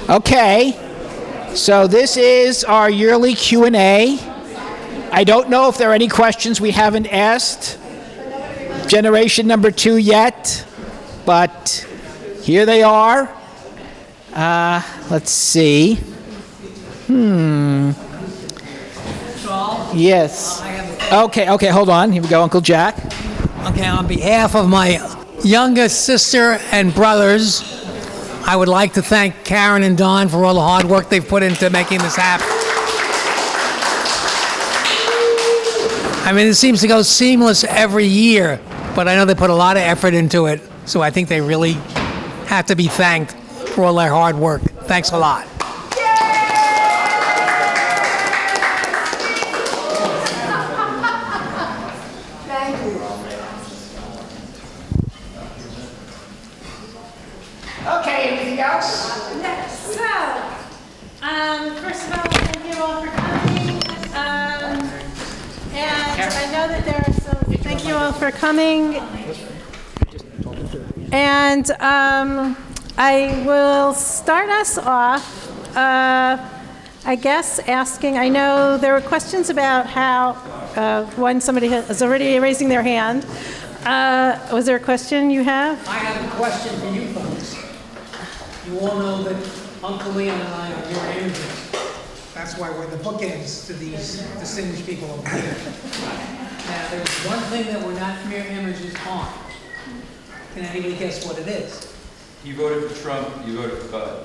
Okay, so this is our yearly Q&A. I don't know if there are any questions we haven't asked generation number 2 yet, but here they are. Let's see. Yes. Okay, hold on. Here we go, Uncle Jack. Okay, on behalf of my youngest sister and brothers, I would like to thank Karen and Don for all the hard work they've put into making this happen. I mean, it seems to go seamless every year, but I know they put a lot of effort into it, so I think they really have to be thanked for all their hard work. Thanks a lot. Okay, anything else? Yes. So, first of all, thank you all for coming. And I know that there are some, thank you all for coming. And I will start us off, I guess, asking, I know there were questions about how, when somebody is already raising their hand. Was there a question you have? I have a question for you folks. You all know that Uncle Leon and I are mirror images. That's why we're the bookends to these distinguished people over here. Now, there's one thing that we're not mirror images on. Can anybody guess what it is? You voted for Trump, you voted for Bud.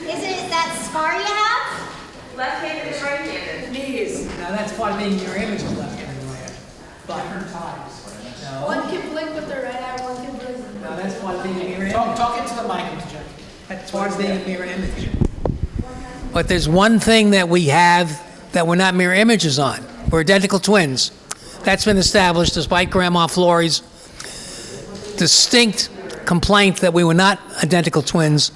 Is it that scar you have? Left-handed and right-handed. Knees. Now, that's part of being mirror images left-handed and right-handed. Different times. No. One can blink with their right eye, one can blink. No, that's part of being a mirror image. Talk into the mic, Mr. Jack. That's part of being a mirror image. But there's one thing that we have that we're not mirror images on. We're identical twins. That's been established despite Grandma Florrie's distinct complaint that we were not identical twins.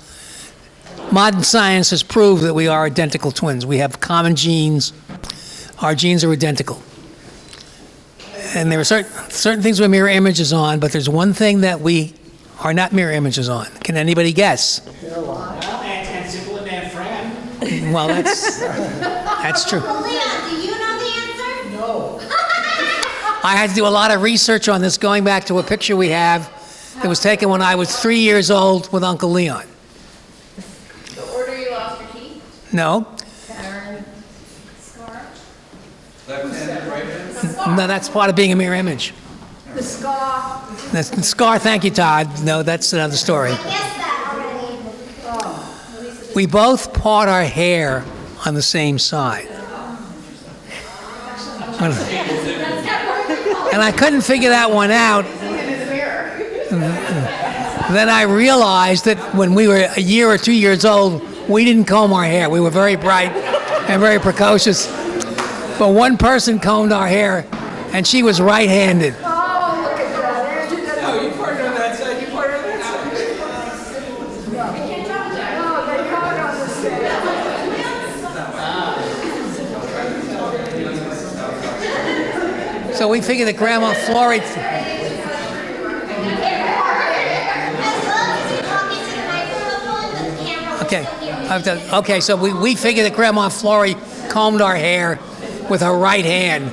Modern science has proved that we are identical twins. We have common genes. Our genes are identical. And there are certain things we're mirror images on, but there's one thing that we are not mirror images on. Can anybody guess? And Simple and Aunt Fran. Well, that's true. Leon, do you know the answer? No. I had to do a lot of research on this, going back to a picture we have that was taken when I was 3 years old with Uncle Leon. The order you lost your teeth? No, Karen. Scar. Left-handed, right-handed? no, that's part of being a mirror image. The scar. That's the scar. Thank you, Todd. No, that's another story. I guessed that already. We both part our hair on the same side. And I couldn't figure that one out. Then I realized that when we were a year or 2 years old, we didn't comb our hair. We were very bright and very precocious. But one person combed our hair, and she was right-handed. No, you parted on that side, you parted on that side. So we figured that Grandma Florrie... As long as you're talking to the microphone, the camera will Okay. still hear you. Okay, so we figured that Grandma Florrie combed our hair with her right hand,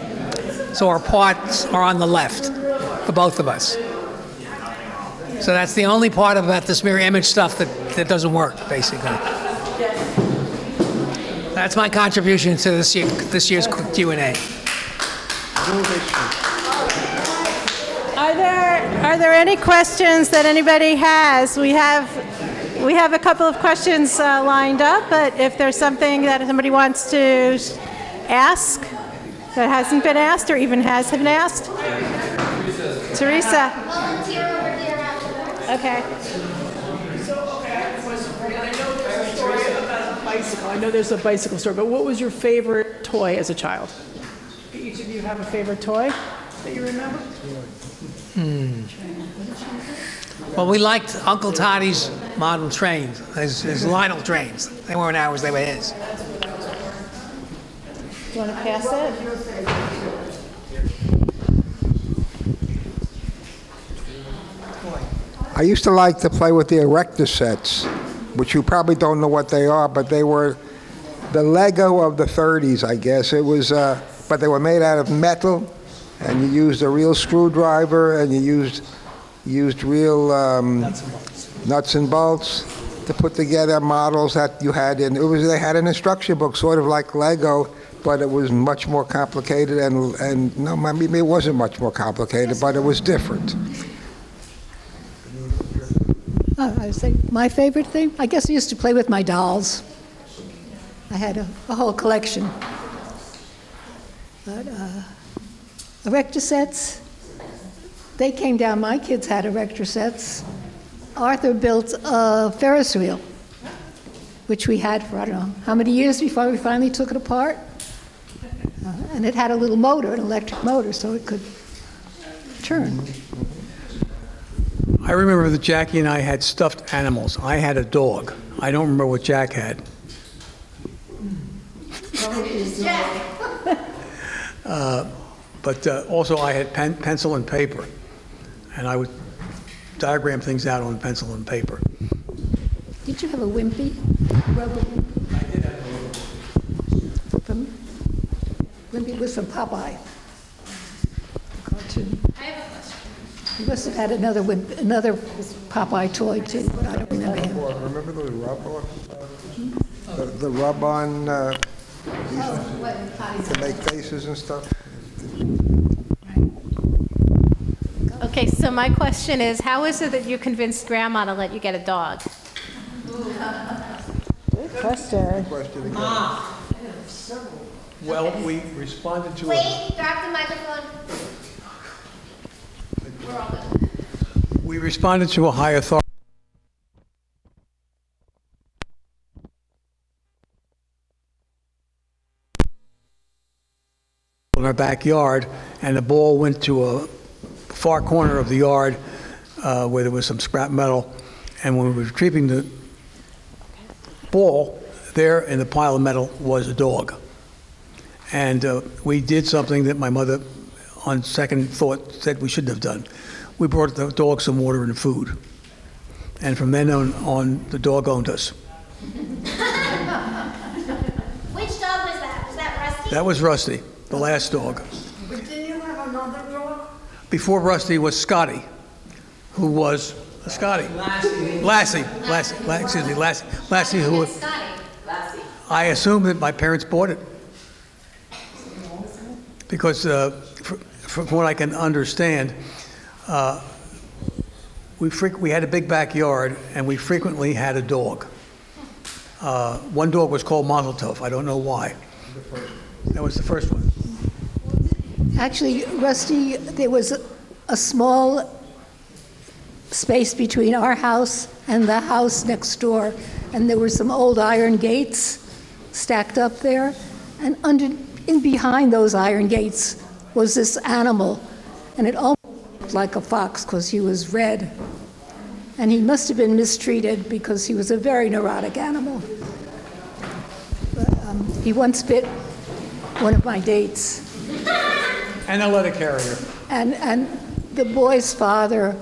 so our parts are on the left for both of us. So that's the only part about this mirror image stuff that doesn't work, basically. That's my contribution to this year's Q&A. Are there any questions that anybody has? We have a couple of questions lined up, but if there's something that somebody wants to ask that hasn't been asked or even has been asked? Teresa. Volunteer over there after that. Okay. I have a question for you. I know there's a story about a bicycle. I know there's a bicycle story, but what was your favorite toy as a child? Each of you have a favorite toy that you remember? Well, we liked Uncle Toddy's model trains, his Lionel trains. They weren't ours, they were his. Do you want to pass it? I used to like to play with the erector sets, which you probably don't know what they are, but they were the Lego of the 30s, I guess. It was, but they were made out of metal, and you used a real screwdriver, and you used real nuts and bolts to put together models that you had in. They had an instruction book, sort of like Lego, but it was much more complicated. And no, I mean, it wasn't much more complicated, but it was different. I would say my favorite thing, I guess I used to play with my dolls. I had a whole collection. But erector sets, they came down, my kids had erector sets. Arthur built a Ferris wheel, which we had for, I don't know, how many years before we finally took it apart. And it had a little motor, an electric motor, so it could turn. I remember that Jackie and I had stuffed animals. I had a dog. I don't remember what Jack had. But also I had pencil and paper, and I would diagram things out on pencil and paper. Did you have a Wimpy? Rubber Wimpy? I did have a From, Wimpy was from Popeye. Cartoon. I have a question. You must have had another Popeye toy too, but I don't remember him. Remember those rub-on? The rub-on to make faces and stuff? Okay, so my question is, how is it that you convinced Grandma to let you get a dog? Good question. Question again. Well, we responded to Wait, drop the microphone. We're all good. we responded to a high authority. In our backyard, and the ball went to a far corner of the yard where there was some scrap metal, and when we were retrieving the ball, there in the pile of metal was a dog. And we did something that my mother, on second thought, said we shouldn't have done. We brought the dog some water and food. And from then on, the dog owned us. Which dog was that? Was that Rusty? That was Rusty, the last dog. But didn't you have another dog? Before Rusty was Scotty, who was Scotty. Lassie, who Scotty. I assume that my parents bought it. Because from what I can understand, we had a big backyard, and we frequently had a dog. One dog was called Mazel Tov. I don't know why. That was the first one. Actually, Rusty, there was a small space between our house and the house next door, and there were some old iron gates stacked up there, and in behind those iron gates was this animal, and it almost looked like a fox because he was red, and he must have been mistreated because he was a very neurotic animal. But, he once bit one of my dates. And a letter carrier. And the boy's father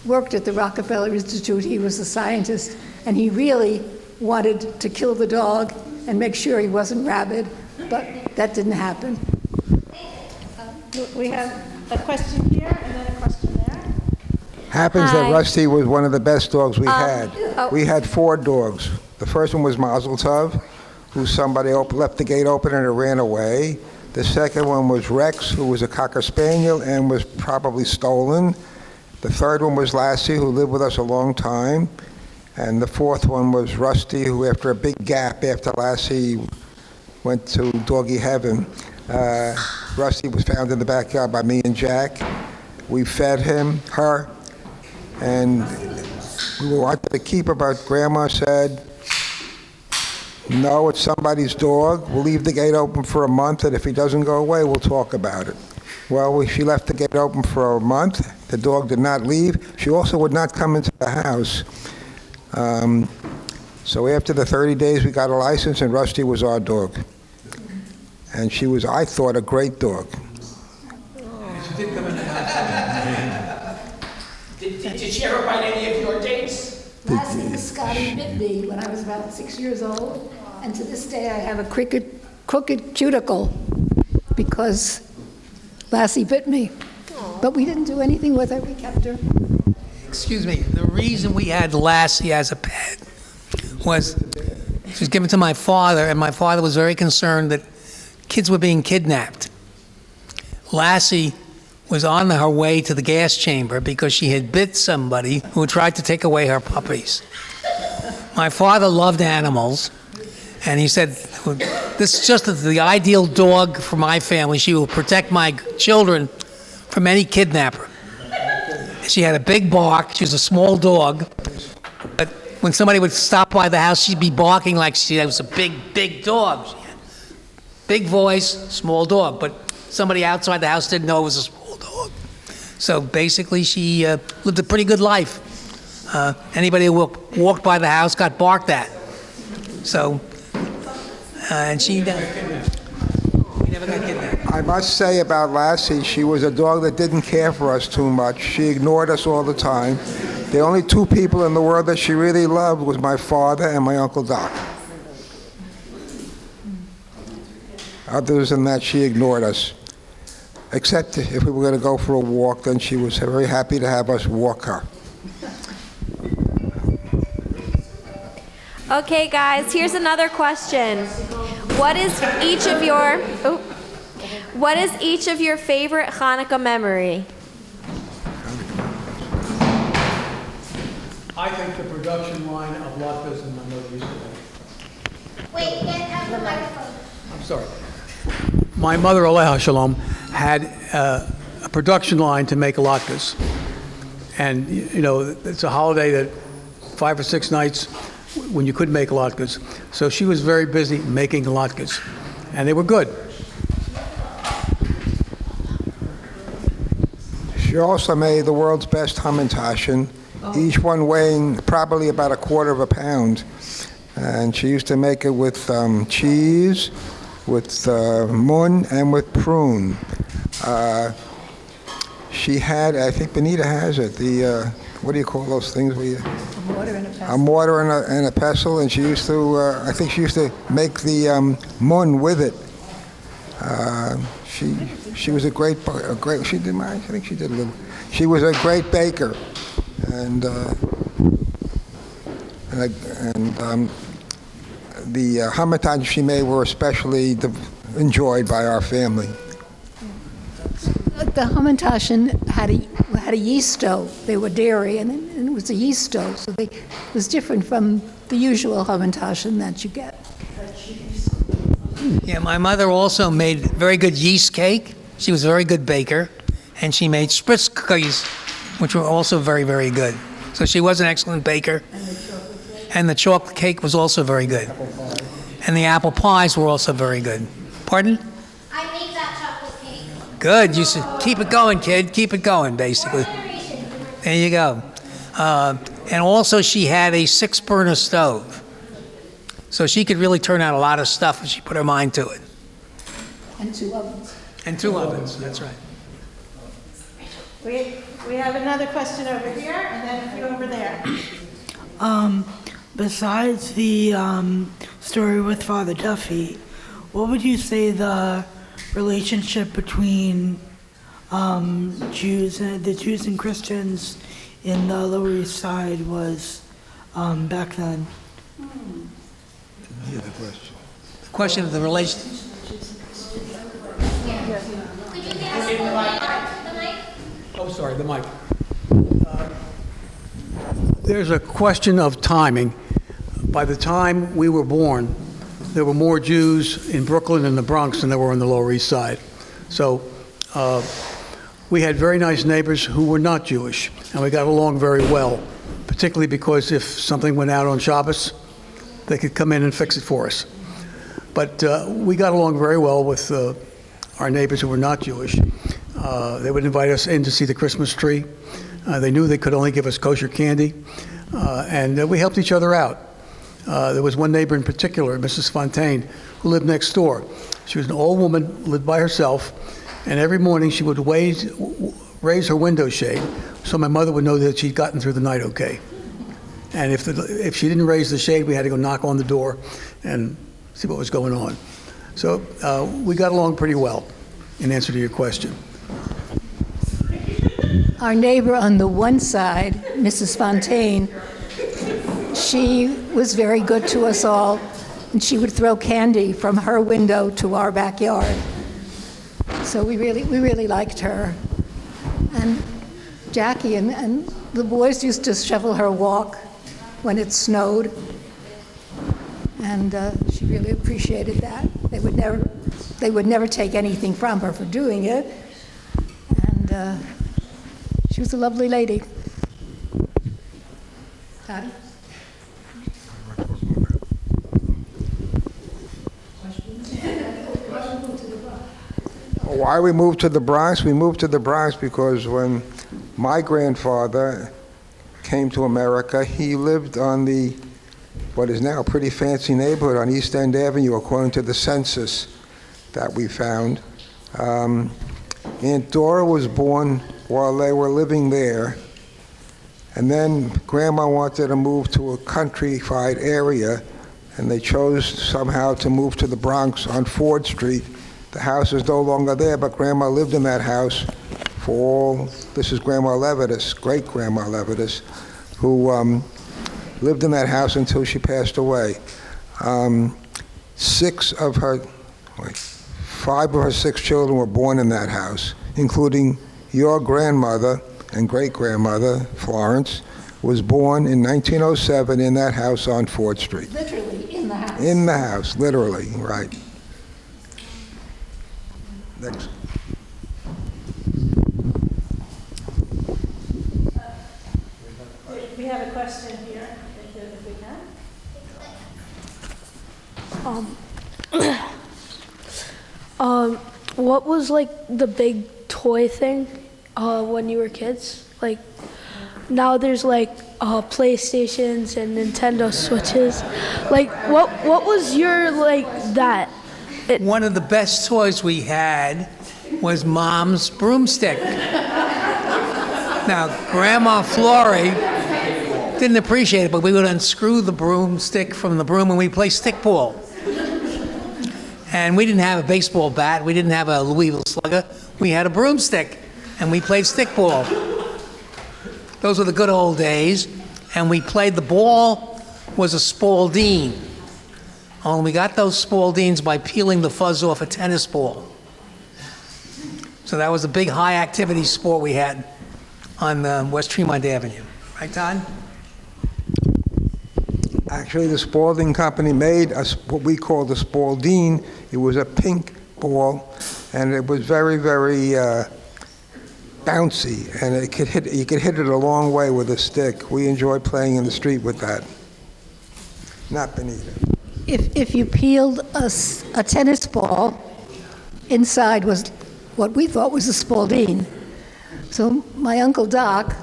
worked at the Rockefeller Institute. He was a scientist, and he really wanted to kill the dog and make sure he wasn't rabid, but that didn't happen. We have a question here and then a question there. Happens that Hi. Rusty was one of the best dogs we had. oh. We had 4 dogs. The first one was Mazel Tov, who somebody left the gate open and it ran away. The second one was Rex, who was a Cocker Spaniel and was probably stolen. The third one was Lassie, who lived with us a long time. And the fourth one was Rusty, who after a big gap after Lassie went to doggy heaven, Rusty was found in the backyard by me and Jack. We fed her, and we wanted to keep her, but Grandma said, no, it's somebody's dog. We'll leave the gate open for a month, and if he doesn't go away, we'll talk about it. Well, she left the gate open for a month. The dog did not leave. She also would not come into the house. So after the 30 days, we got a license, and Rusty was our dog. And she was, I thought, a great dog. Did she ever bite any of your dates? Lassie Scotty bit me when I was about 6 years old, and to this day I have a crooked cuticle because Lassie bit me. But we didn't do anything with her. We kept her. Excuse me, the reason we had Lassie as a pet was she was given to my father, and my father was very concerned that kids were being kidnapped. Lassie was on her way to the gas chamber because she had bit somebody who tried to take away her puppies. My father loved animals, and he said, this is just the ideal dog for my family. She will protect my children from any kidnapper. She had a big bark. She was a small dog, but when somebody would stop by the house, she'd be barking like she was a big dog. She had big voice, small dog, but somebody outside the house didn't know it was a small dog. So basically, she lived a pretty good life. Anybody who walked by the house got barked at. So, and she never got kidnapped. I must say about Lassie, she was a dog that didn't care for us too much. She ignored us all the time. The only two people in the world that she really loved was my father and my Uncle Doc. Other than that, she ignored us. Except if we were going to go for a walk, then she was very happy to have us walk her. Okay, guys, here's another question. What is each of your favorite Hanukkah memory? I think the production line of latkes and my mother used to make. Wait, get the microphone. I'm sorry. My mother, Aleha Shalom, had a production line to make latkes. And, you know, it's a holiday that 5 or 6 nights when you couldn't make latkes. So she was very busy making latkes. And they were good. She also made the world's best hamantashen, each one weighing probably about 1/4 pound. And she used to make it with cheese, with mun, and with prune. She had, I think Benita has it, the, what do you call those things? A mortar and a pestle, and she used to, I think she used to make the mun with it. She was a great, she did mine, I think she did a little. She was a great baker, and the hamantashen she made were especially enjoyed by our family. The hamantashen had a yeast stove. They were dairy, and it was a yeast stove, so it was different from the usual hamantashen that you get. Yeah, my mother also made very good yeast cake. She was a very good baker, and she made spritz cookies, which were also very, very good. So she was an excellent baker. And the chocolate cake was also very good. And the apple pies were also very good. Pardon? I made that chocolate cake. Good. You should keep it going, kid. Keep it going, basically. There you go. And also she had a 6-burner stove. So she could really turn out a lot of stuff if she put her mind to it. And 2 ovens. And 2 ovens, that's right. We have another question over here, and then a few over there. Besides the story with Father Duffy, what would you say the relationship between the Jews and Christians in the Lower East Side was back then? Here's the question. The question of the relation. Could you get us the mic? Oh, sorry, the mic. There's a question of timing. By the time we were born, there were more Jews in Brooklyn and the Bronx than there were on the Lower East Side. So we had very nice neighbors who were not Jewish, and we got along very well, particularly because if something went out on Shabbos, they could come in and fix it for us. But we got along very well with our neighbors who were not Jewish. They would invite us in to see the Christmas tree. They knew they could only give us kosher candy, and we helped each other out. There was one neighbor in particular, Mrs. Fontaine, who lived next door. She was an old woman, lived by herself, and every morning she would raise her window shade so my mother would know that she'd gotten through the night okay. And if she didn't raise the shade, we had to go knock on the door and see what was going on. So we got along pretty well, in answer to your question. Our neighbor on the one side, Mrs. Fontaine, she was very good to us all, and she would throw candy from her window to our backyard. So we really liked her. And Jackie and the boys used to shovel her walk when it snowed, and she really appreciated that. They would never take anything from her for doing it, and she was a lovely lady. Patty? Why we moved to the Bronx? We moved to the Bronx because when my grandfather came to America, he lived on what is now a pretty fancy neighborhood on East End Avenue, according to the census that we found. Aunt Dora was born while they were living there, and then Grandma wanted to move to a countrified area, and they chose somehow to move to the Bronx on Ford Street. The house is no longer there, but Grandma lived in that house this is Grandma Levitas, great-Grandma Levitas, who lived in that house until she passed away. 5 of her 6 children were born in that house, including your grandmother and great-grandmother, Florence, was born in 1907 in that house on Ford Street. Literally in the house. In the house, literally, right. Next. We have a question here, if we can. What was like the big toy thing when you were kids? Like now there's like PlayStations and Nintendo Switches. Like what was your like that? One of the best toys we had was Mom's broomstick. Now, Grandma Flory didn't appreciate it, but we would unscrew the broomstick from the broom and we'd play stickball. And we didn't have a baseball bat, we didn't have a Louisville Slugger, we had a broomstick, and we played stickball. Those were the good old days, and we played, the ball was a Spalding. And we got those Spaldings by peeling the fuzz off a tennis ball. So that was a big high-activity sport we had on West Tremont Avenue. Right, Todd? Actually, the Spalding Company made what we called a Spalding. It was a pink ball, and it was very, very bouncy, and you could hit it a long way with a stick. We enjoyed playing in the street with that. Not Benita. If you peeled a tennis ball, inside was what we thought was a Spalding. So my Uncle Doc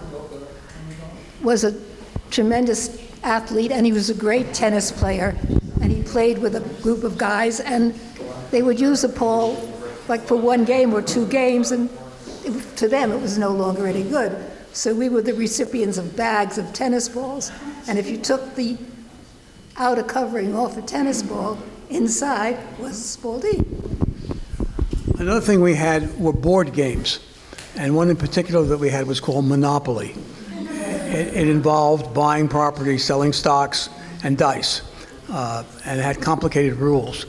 was a tremendous athlete, and he was a great tennis player, and he played with a group of guys, and they would use a ball like for one game or 2 games, and to them it was no longer any good. So we were the recipients of bags of tennis balls, and if you took the outer covering off a tennis ball, inside was a Spalding. Another thing we had were board games, and one in particular that we had was called Monopoly. It involved buying property, selling stocks, and dice, and it had complicated rules.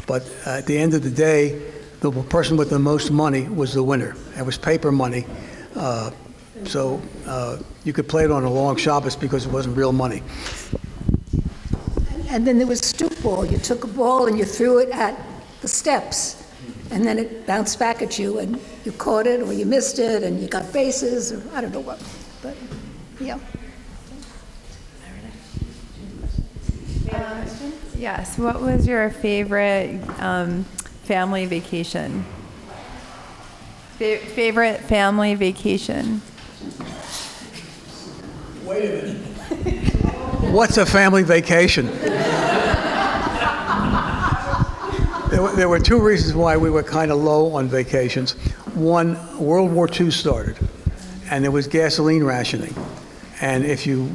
But at the end of the day, the person with the most money was the winner. It was paper money, so you could play it on a long Shabbos because it wasn't real money. And then there was stoop ball. You took a ball and you threw it at the steps, and then it bounced back at you, and you caught it or you missed it, and you got bases, or I don't know what. But yeah. Yes. What was your favorite family vacation? favorite family vacation? Wait a minute. What's a family vacation? There were two reasons why we were kind of low on vacations. One, World War II started, and there was gasoline rationing. And if you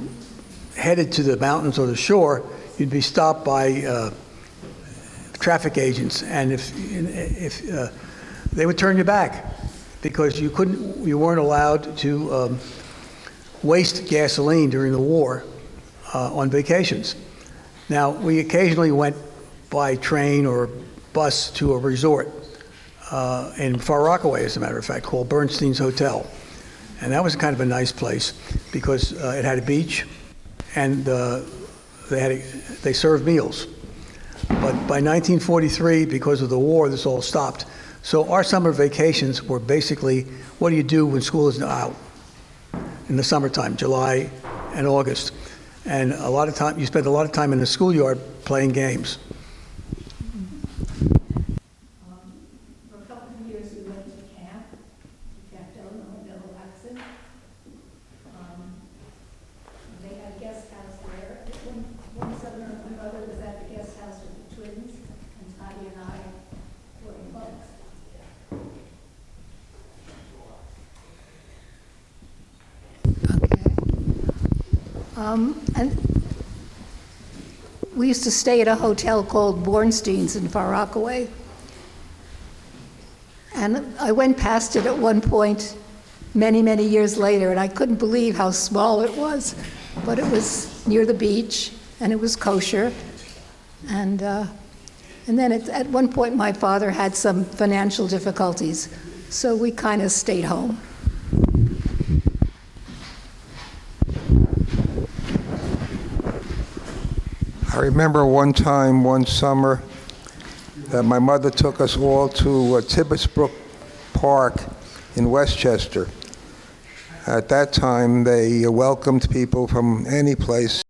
headed to the mountains or the shore, you'd be stopped by traffic agents, and if they would turn you back because you weren't allowed to waste gasoline during the war on vacations. Now, we occasionally went by train or bus to a resort in Far Rockaway, as a matter of fact, called Bernstein's Hotel. And that was kind of a nice place because it had a beach and they served meals. But by 1943, because of the war, this all stopped. So our summer vacations were basically, what do you do when school is out? In the summertime, July and August. And a lot of time, you spend a lot of time in the schoolyard playing games. For a couple of years, we went to Camp Delaxon. They had a guest house there. One summer, my mother was at the guest house with the twins, and Toddy and I were in bunks. And we used to stay at a hotel called Bornstein's in Far Rockaway. And I went past it at one point many, many years later, and I couldn't believe how small it was. But it was near the beach, and it was kosher. And then at one point, my father had some financial difficulties, so we kind of stayed home. I remember one time, one summer, that my mother took us all to Tibbetsbrook Park in Westchester. At that time, they welcomed people from any place